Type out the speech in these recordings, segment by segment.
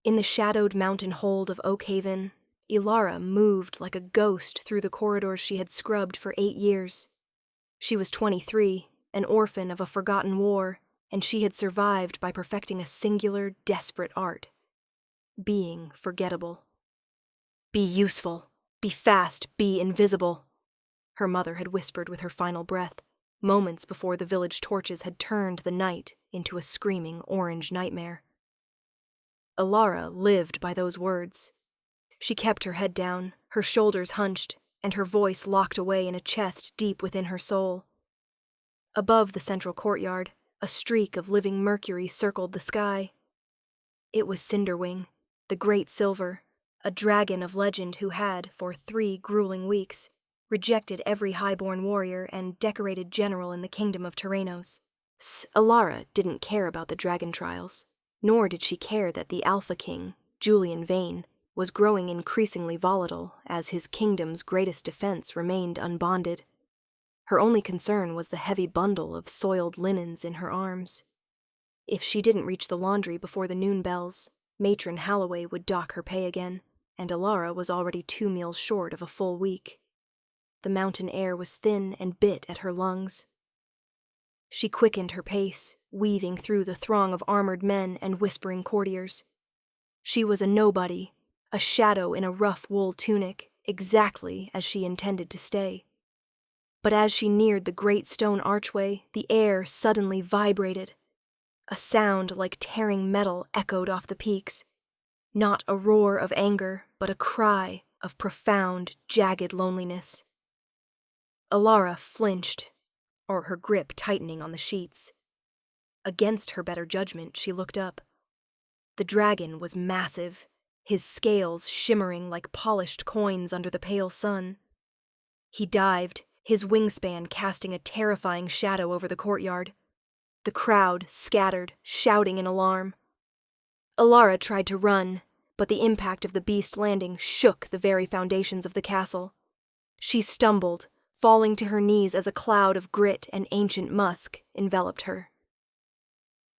In the shadowed mountain hold of Oakhaven, Elara moved like a ghost through the corridors she had scrubbed for 8 years. She was 23, an orphan of a forgotten war, and she had survived by perfecting a singular, desperate art: being forgettable. Be useful, be fast, be invisible, her mother had whispered with her final breath, moments before the village torches had turned the night into a screaming orange nightmare. Elara lived by those words. She kept her head down, her shoulders hunched, and her voice locked away in a chest deep within her soul. Above the central courtyard, a streak of living mercury circled the sky. It was Cinderwing, the Great Silver, a dragon of legend who had, for 3 grueling weeks, rejected every highborn warrior and decorated general in the kingdom of Tyrannos. Elara didn't care about the dragon trials, nor did she care that the Alpha King, Julian Vane, was growing increasingly volatile as his kingdom's greatest defense remained unbonded. Her only concern was the heavy bundle of soiled linens in her arms. If she didn't reach the laundry before the noon bells, Matron Halloway would dock her pay again, and Elara was already 2 meals short of a full week. The mountain air was thin and bit at her lungs. She quickened her pace, weaving through the throng of armored men and whispering courtiers. She was a nobody, a shadow in a rough wool tunic, exactly as she intended to stay. But as she neared the great stone archway, the air suddenly vibrated. A sound like tearing metal echoed off the peaks. Not a roar of anger, but a cry of profound, jagged loneliness. Elara flinched, or her grip tightening on the sheets. Against her better judgment, she looked up. The dragon was massive, his scales shimmering like polished coins under the pale sun. He dived, his wingspan casting a terrifying shadow over the courtyard. The crowd scattered, shouting in alarm. Elara tried to run, but the impact of the beast landing shook the very foundations of the castle. She stumbled, falling to her knees as a cloud of grit and ancient musk enveloped her.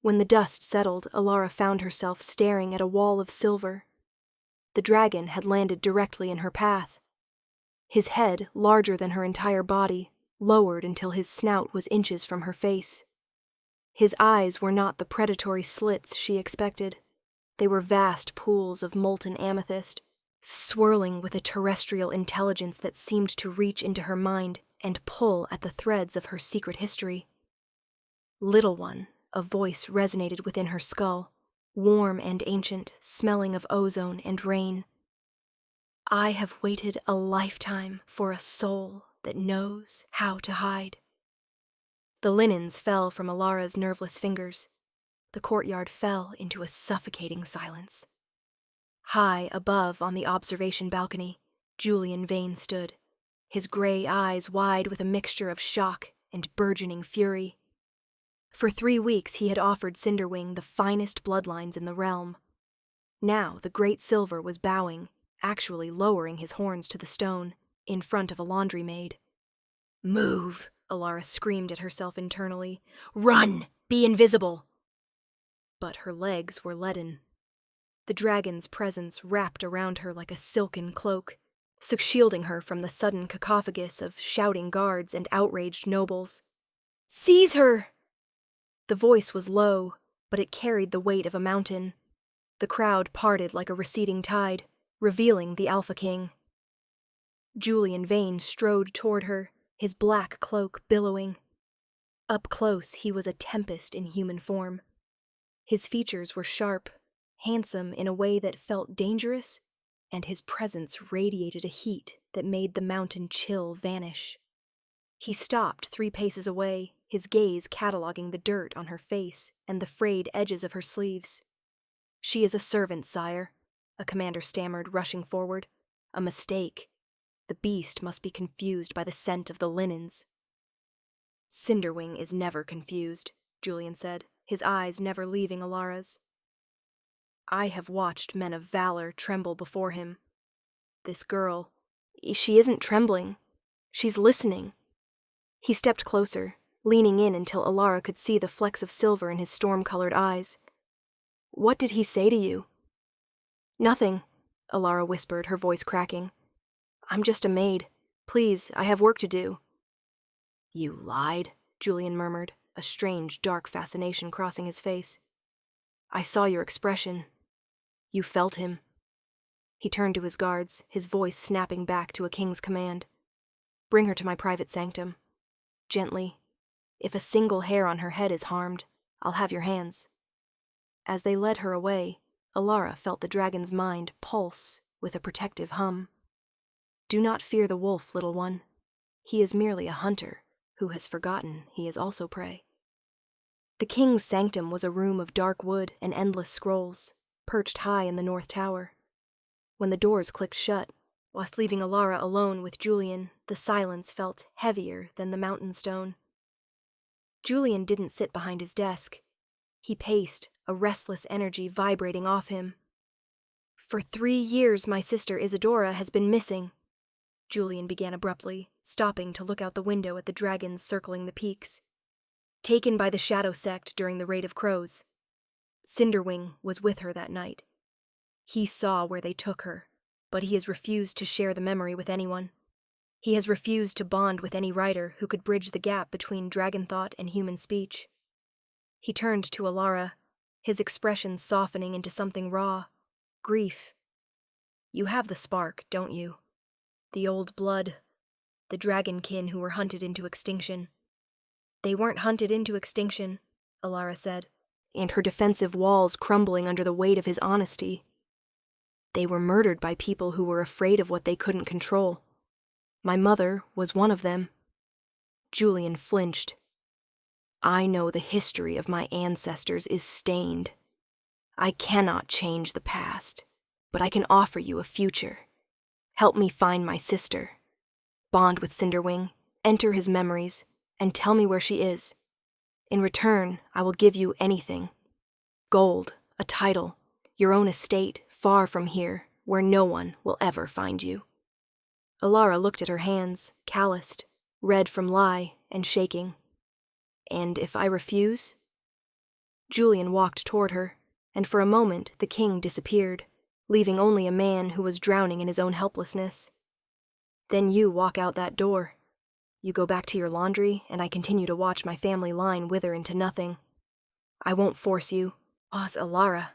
When the dust settled, Elara found herself staring at a wall of silver. The dragon had landed directly in her path. His head, larger than her entire body, lowered until his snout was inches from her face. His eyes were not the predatory slits she expected. They were vast pools of molten amethyst, swirling with a terrestrial intelligence that seemed to reach into her mind and pull at the threads of her secret history. Little one, a voice resonated within her skull, warm and ancient, smelling of ozone and rain. I have waited a lifetime for a soul that knows how to hide. The linens fell from Elara's nerveless fingers. The courtyard fell into a suffocating silence. High above on the observation balcony, Julian Vane stood, his gray eyes wide with a mixture of shock and burgeoning fury. For 3 weeks he had offered Cinderwing the finest bloodlines in the realm. Now the Great Silver was bowing, actually lowering his horns to the stone, in front of a laundry maid. "Move!" Elara screamed at herself internally. "Run! Be invisible!" But her legs were leaden. The dragon's presence wrapped around her like a silken cloak, shielding her from the sudden cacophagous of shouting guards and outraged nobles. "Seize her!" The voice was low, but it carried the weight of a mountain. The crowd parted like a receding tide, revealing the Alpha King. Julian Vane strode toward her, his black cloak billowing. Up close, he was a tempest in human form. His features were sharp, handsome in a way that felt dangerous, and his presence radiated a heat that made the mountain chill vanish. He stopped 3 paces away, his gaze cataloging the dirt on her face and the frayed edges of her sleeves. "She is a servant, sire," a commander stammered, rushing forward. "A mistake. The beast must be confused by the scent of the linens." "Cinderwing is never confused," Julian said, his eyes never leaving Elara's. "I have watched men of valor tremble before him. This girl, she isn't trembling. She's listening." He stepped closer, leaning in until Elara could see the flecks of silver in his storm-colored eyes. "What did he say to you?" Nothing, Elara whispered, her voice cracking. I'm just a maid. Please, I have work to do. You lied, Julian murmured, a strange, dark fascination crossing his face. I saw your expression. You felt him. He turned to his guards, his voice snapping back to a king's command. Bring her to my private sanctum. Gently. If a single hair on her head is harmed, I'll have your hands. As they led her away, Elara felt the dragon's mind pulse with a protective hum. Do not fear the wolf, little one. He is merely a hunter who has forgotten he is also prey. The king's sanctum was a room of dark wood and endless scrolls, perched high in the north tower. When the doors clicked shut, whilst leaving Elara alone with Julian, the silence felt heavier than the mountain stone. Julian didn't sit behind his desk. He paced, a restless energy vibrating off him. For 3 years my sister Isadora has been missing, Julian began abruptly, stopping to look out the window at the dragons circling the peaks. Taken by the Shadow Sect during the Raid of Crows. Cinderwing was with her that night. He saw where they took her, but he has refused to share the memory with anyone. He has refused to bond with any writer who could bridge the gap between dragon thought and human speech. He turned to Elara, his expression softening into something raw. Grief. You have the spark, don't you? The old blood. The dragonkin who were hunted into extinction. They weren't hunted into extinction, Elara said, and her defensive walls crumbling under the weight of his honesty. They were murdered by people who were afraid of what they couldn't control. My mother was one of them. Julian flinched. I know the history of my ancestors is stained. I cannot change the past, but I can offer you a future. Help me find my sister. Bond with Cinderwing, enter his memories, and tell me where she is. In return, I will give you anything. Gold, a title, your own estate, far from here, where no one will ever find you. Elara looked at her hands, calloused, red from lie and shaking. And if I refuse? Julian walked toward her, and for a moment the king disappeared, leaving only a man who was drowning in his own helplessness. Then you walk out that door. You go back to your laundry, and I continue to watch my family line wither into nothing. I won't force you. Oz Elara.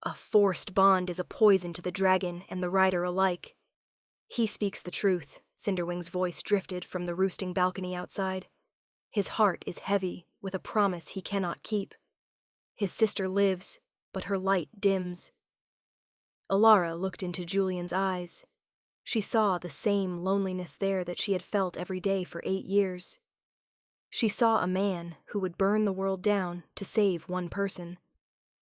A forced bond is a poison to the dragon and the rider alike. He speaks the truth, Cinderwing's voice drifted from the roosting balcony outside. His heart is heavy with a promise he cannot keep. His sister lives, but her light dims. Elara looked into Julian's eyes. She saw the same loneliness there that she had felt every day for 8 years. She saw a man who would burn the world down to save one person,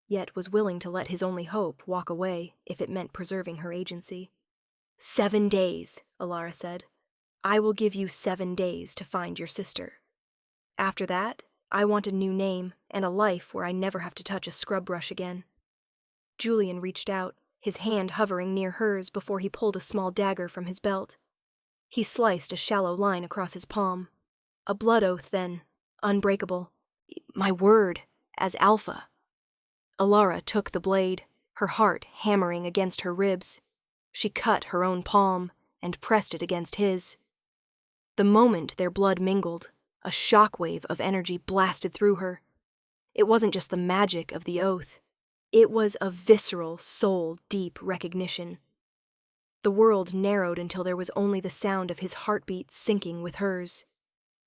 yet was willing to let his only hope walk away if it meant preserving her agency. 7 days, Elara said. I will give you 7 days to find your sister. After that, I want a new name and a life where I never have to touch a scrub brush again. Julian reached out, his hand hovering near hers before he pulled a small dagger from his belt. He sliced a shallow line across his palm. A blood oath, then, unbreakable. My word, as Alpha. Elara took the blade, her heart hammering against her ribs. She cut her own palm and pressed it against his. The moment their blood mingled, a shockwave of energy blasted through her. It wasn't just the magic of the oath. It was a visceral, soul-deep recognition. The world narrowed until there was only the sound of his heartbeat syncing with hers,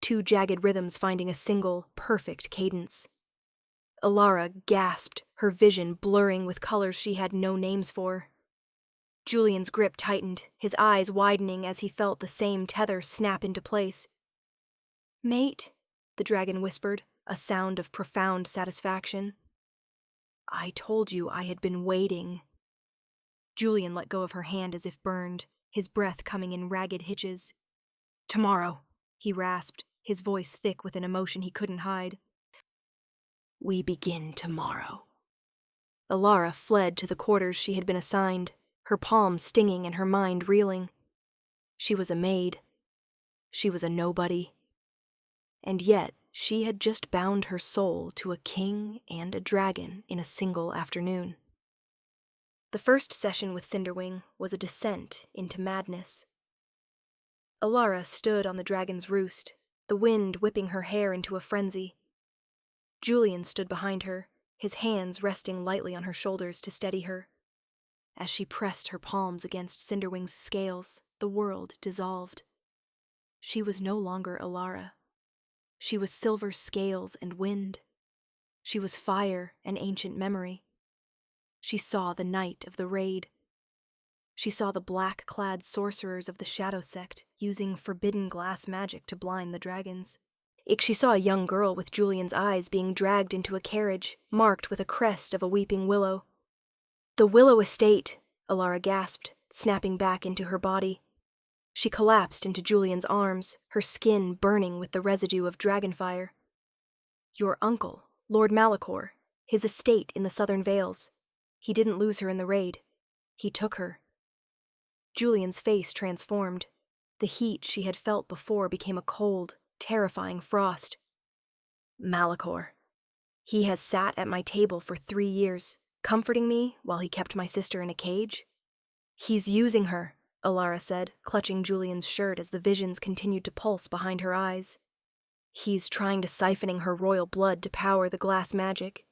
2 jagged rhythms finding a single, perfect cadence. Elara gasped, her vision blurring with colors she had no names for. Julian's grip tightened, his eyes widening as he felt the same tether snap into place. Mate, the dragon whispered, a sound of profound satisfaction. I told you I had been waiting. Julian let go of her hand as if burned, his breath coming in ragged hitches. Tomorrow, he rasped, his voice thick with an emotion he couldn't hide. We begin tomorrow. Elara fled to the quarters she had been assigned, her palm stinging and her mind reeling. She was a maid. She was a nobody. And yet she had just bound her soul to a king and a dragon in a single afternoon. The first session with Cinderwing was a descent into madness. Elara stood on the dragon's roost, the wind whipping her hair into a frenzy. Julian stood behind her, his hands resting lightly on her shoulders to steady her. As she pressed her palms against Cinderwing's scales, the world dissolved. She was no longer Elara. She was silver scales and wind. She was fire and ancient memory. She saw the night of the raid. She saw the black-clad sorcerers of the Shadow Sect using forbidden glass magic to blind the dragons. She saw a young girl with Julian's eyes being dragged into a carriage, marked with a crest of a weeping willow. "The Willow Estate," Elara gasped, snapping back into her body. She collapsed into Julian's arms, her skin burning with the residue of dragonfire. "Your uncle, Lord Malachor, his estate in the Southern Vales. He didn't lose her in the raid. He took her." Julian's face transformed. The heat she had felt before became a cold, terrifying frost. "Malachor. He has sat at my table for 3 years, comforting me while he kept my sister in a cage. He's using her," Elara said, clutching Julian's shirt as the visions continued to pulse behind her eyes. "He's trying to siphoning her royal blood to power the glass magic.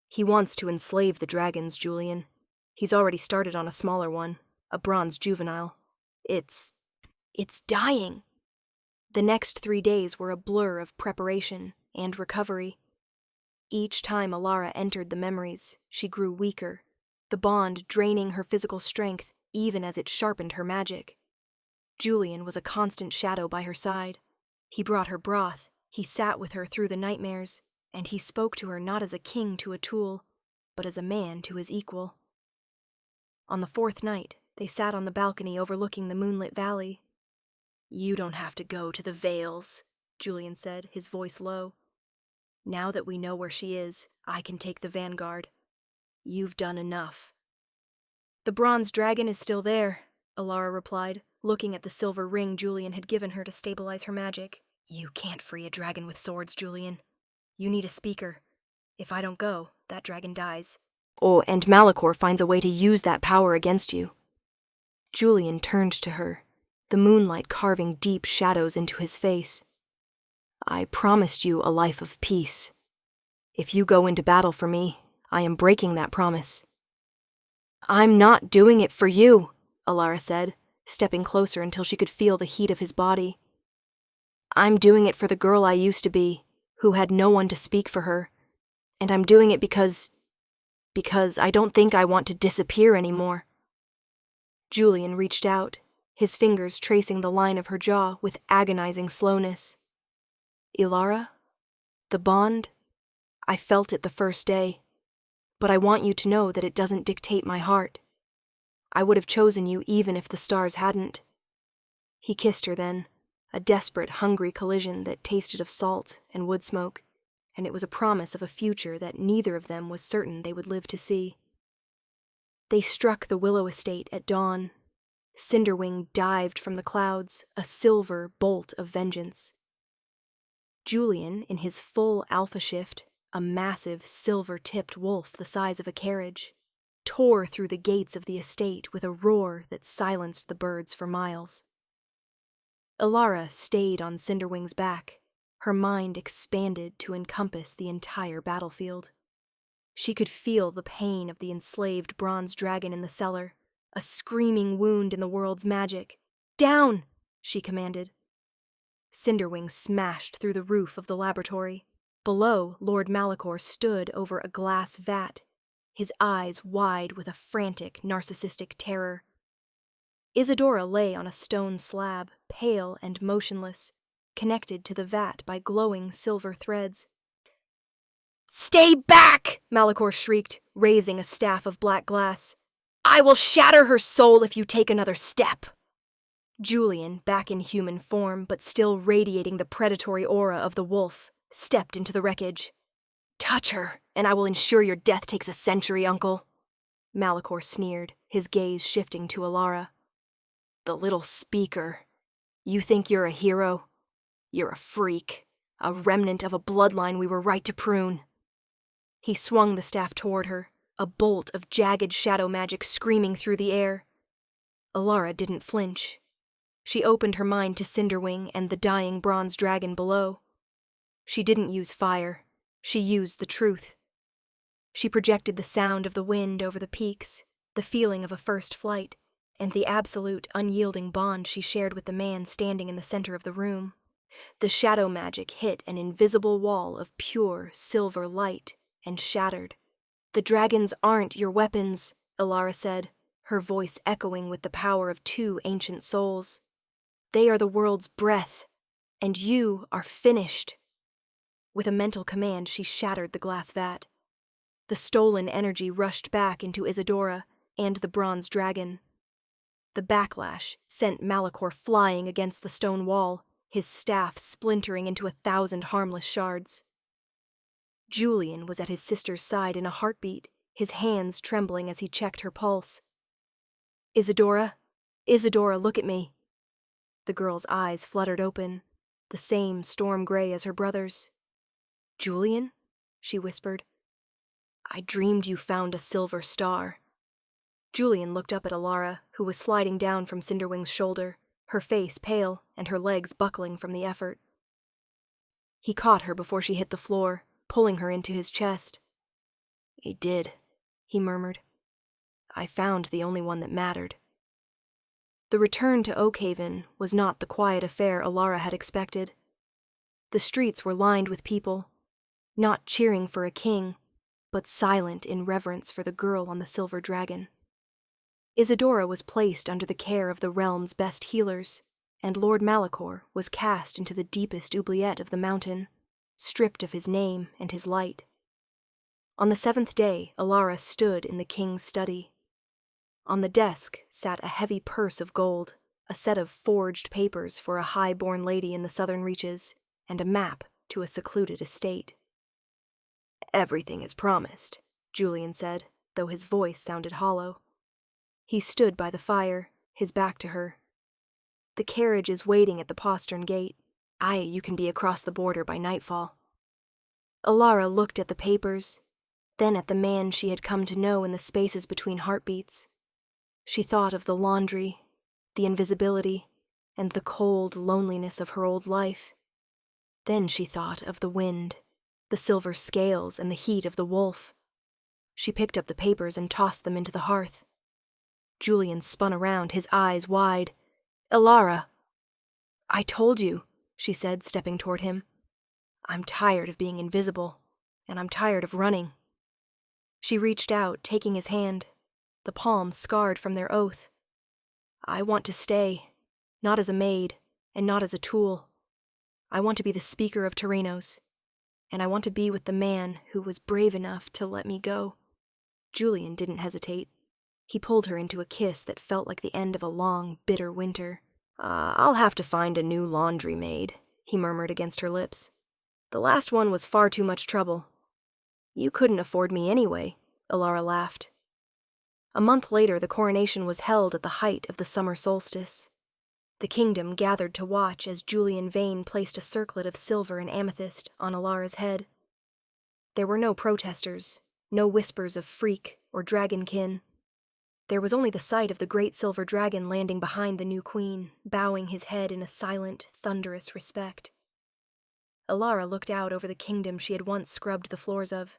He wants to enslave the dragons, Julian. He's already started on a smaller one, a bronze juvenile. It's dying." The next 3 days were a blur of preparation and recovery. Each time Elara entered the memories, she grew weaker, the bond draining her physical strength even as it sharpened her magic. Julian was a constant shadow by her side. He brought her broth, he sat with her through the nightmares, and he spoke to her not as a king to a tool, but as a man to his equal. On the 4th night, they sat on the balcony overlooking the moonlit valley. "You don't have to go to the Vales," Julian said, his voice low. "Now that we know where she is, I can take the vanguard. You've done enough." "The bronze dragon is still there," Elara replied, looking at the silver ring Julian had given her to stabilize her magic. "You can't free a dragon with swords, Julian. You need a speaker. If I don't go, that dragon dies. Oh, and Malachor finds a way to use that power against you." Julian turned to her, the moonlight carving deep shadows into his face. "I promised you a life of peace. If you go into battle for me, I am breaking that promise." "I'm not doing it for you," Elara said, stepping closer until she could feel the heat of his body. "I'm doing it for the girl I used to be, who had no one to speak for her. And I'm doing it because I don't think I want to disappear anymore." Julian reached out, his fingers tracing the line of her jaw with agonizing slowness. "Elara, the bond, I felt it the first day, but I want you to know that it doesn't dictate my heart. I would have chosen you even if the stars hadn't." He kissed her then, a desperate, hungry collision that tasted of salt and wood smoke, and it was a promise of a future that neither of them was certain they would live to see. They struck the Willow Estate at dawn. Cinderwing dived from the clouds, a silver bolt of vengeance. Julian, in his full alpha shift, a massive, silver-tipped wolf the size of a carriage, tore through the gates of the estate with a roar that silenced the birds for miles. Elara stayed on Cinderwing's back, her mind expanded to encompass the entire battlefield. She could feel the pain of the enslaved bronze dragon in the cellar, a screaming wound in the world's magic. "Down!" she commanded. Cinderwing smashed through the roof of the laboratory. Below, Lord Malachor stood over a glass vat, his eyes wide with a frantic, narcissistic terror. Isadora lay on a stone slab, pale and motionless, connected to the vat by glowing silver threads. "Stay back!" Malachor shrieked, raising a staff of black glass. "I will shatter her soul if you take another step!" Julian, back in human form but still radiating the predatory aura of the wolf, stepped into the wreckage. "Touch her, and I will ensure your death takes a century, Uncle." Malachor sneered, his gaze shifting to Elara. "The little speaker. You think you're a hero? You're a freak, a remnant of a bloodline we were right to prune." He swung the staff toward her, a bolt of jagged shadow magic screaming through the air. Elara didn't flinch. She opened her mind to Cinderwing and the dying bronze dragon below. She didn't use fire. She used the truth. She projected the sound of the wind over the peaks, the feeling of a first flight, and the absolute, unyielding bond she shared with the man standing in the center of the room. The shadow magic hit an invisible wall of pure, silver light and shattered. "The dragons aren't your weapons," Elara said, her voice echoing with the power of 2 ancient souls. "They are the world's breath, and you are finished." With a mental command, she shattered the glass vat. The stolen energy rushed back into Isadora and the bronze dragon. The backlash sent Malachor flying against the stone wall, his staff splintering into 1,000 harmless shards. Julian was at his sister's side in a heartbeat, his hands trembling as he checked her pulse. "Isadora, Isadora, look at me." The girl's eyes fluttered open, the same storm gray as her brother's. "Julian?" she whispered. "I dreamed you found a silver star." Julian looked up at Elara, who was sliding down from Cinderwing's shoulder, her face pale and her legs buckling from the effort. He caught her before she hit the floor, pulling her into his chest. "He did," he murmured. "I found the only one that mattered." The return to Oakhaven was not the quiet affair Elara had expected. The streets were lined with people, not cheering for a king, but silent in reverence for the girl on the silver dragon. Isadora was placed under the care of the realm's best healers, and Lord Malachor was cast into the deepest oubliette of the mountain, stripped of his name and his light. On the 7th day, Elara stood in the king's study. On the desk sat a heavy purse of gold, a set of forged papers for a high-born lady in the southern reaches, and a map to a secluded estate. "Everything is promised," Julian said, though his voice sounded hollow. He stood by the fire, his back to her. "The carriage is waiting at the postern gate. You can be across the border by nightfall." Elara looked at the papers, then at the man she had come to know in the spaces between heartbeats. She thought of the laundry, the invisibility, and the cold loneliness of her old life. Then she thought of the wind, the silver scales, and the heat of the wolf. She picked up the papers and tossed them into the hearth. Julian spun around, his eyes wide. "Elara!" "I told you," she said, stepping toward him. "I'm tired of being invisible, and I'm tired of running." She reached out, taking his hand, the palms scarred from their oath. "I want to stay, not as a maid, and not as a tool. I want to be the speaker of Torinos, and I want to be with the man who was brave enough to let me go." Julian didn't hesitate. He pulled her into a kiss that felt like the end of a long, bitter winter. "I'll have to find a new laundry maid," he murmured against her lips. "The last one was far too much trouble." "You couldn't afford me anyway," Elara laughed. A month later, the coronation was held at the height of the summer solstice. The kingdom gathered to watch as Julian Vane placed a circlet of silver and amethyst on Elara's head. There were no protesters, no whispers of freak or dragonkin. There was only the sight of the great silver dragon landing behind the new queen, bowing his head in a silent, thunderous respect. Elara looked out over the kingdom she had once scrubbed the floors of.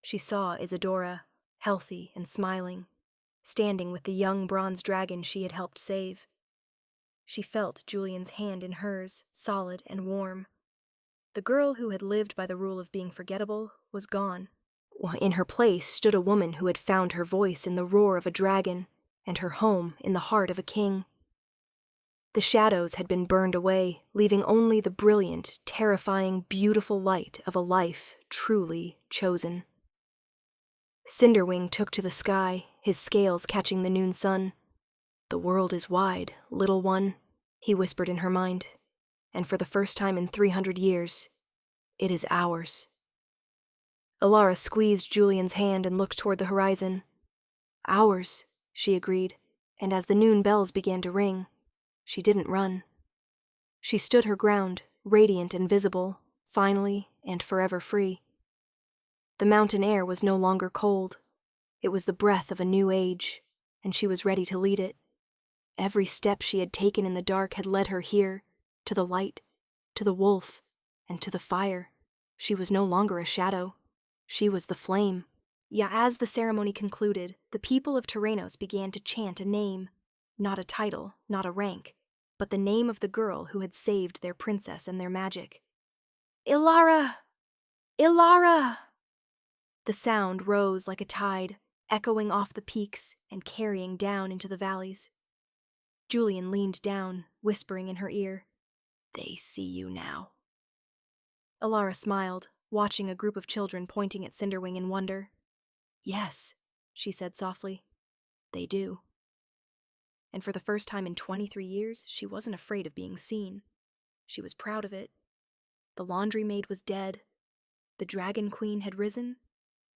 She saw Isadora, healthy and smiling, standing with the young bronze dragon she had helped save. She felt Julian's hand in hers, solid and warm. The girl who had lived by the rule of being forgettable was gone. In her place stood a woman who had found her voice in the roar of a dragon, and her home in the heart of a king. The shadows had been burned away, leaving only the brilliant, terrifying, beautiful light of a life truly chosen. Cinderwing took to the sky, his scales catching the noon sun. "The world is wide, little one," he whispered in her mind, "and for the first time in 300 years, it is ours." Elara squeezed Julian's hand and looked toward the horizon. "Ours," she agreed, and as the noon bells began to ring, she didn't run. She stood her ground, radiant and visible, finally and forever free. The mountain air was no longer cold. It was the breath of a new age, and she was ready to lead it. Every step she had taken in the dark had led her here, to the light, to the wolf, and to the fire. She was no longer a shadow. She was the flame. As the ceremony concluded, the people of Tyrannos began to chant a name, not a title, not a rank, but the name of the girl who had saved their princess and their magic. Elara! Elara! The sound rose like a tide, echoing off the peaks and carrying down into the valleys. Julian leaned down, whispering in her ear, "They see you now." Elara smiled, watching a group of children pointing at Cinderwing in wonder. "Yes," she said softly, "they do." And for the first time in 23 years, she wasn't afraid of being seen. She was proud of it. The laundry maid was dead, the dragon queen had risen,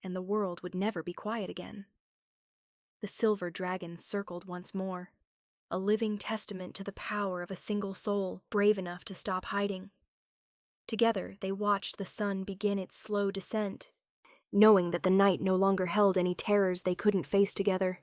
and the world would never be quiet again. The silver dragon circled once more, a living testament to the power of a single soul brave enough to stop hiding. Together, they watched the sun begin its slow descent, knowing that the night no longer held any terrors they couldn't face together.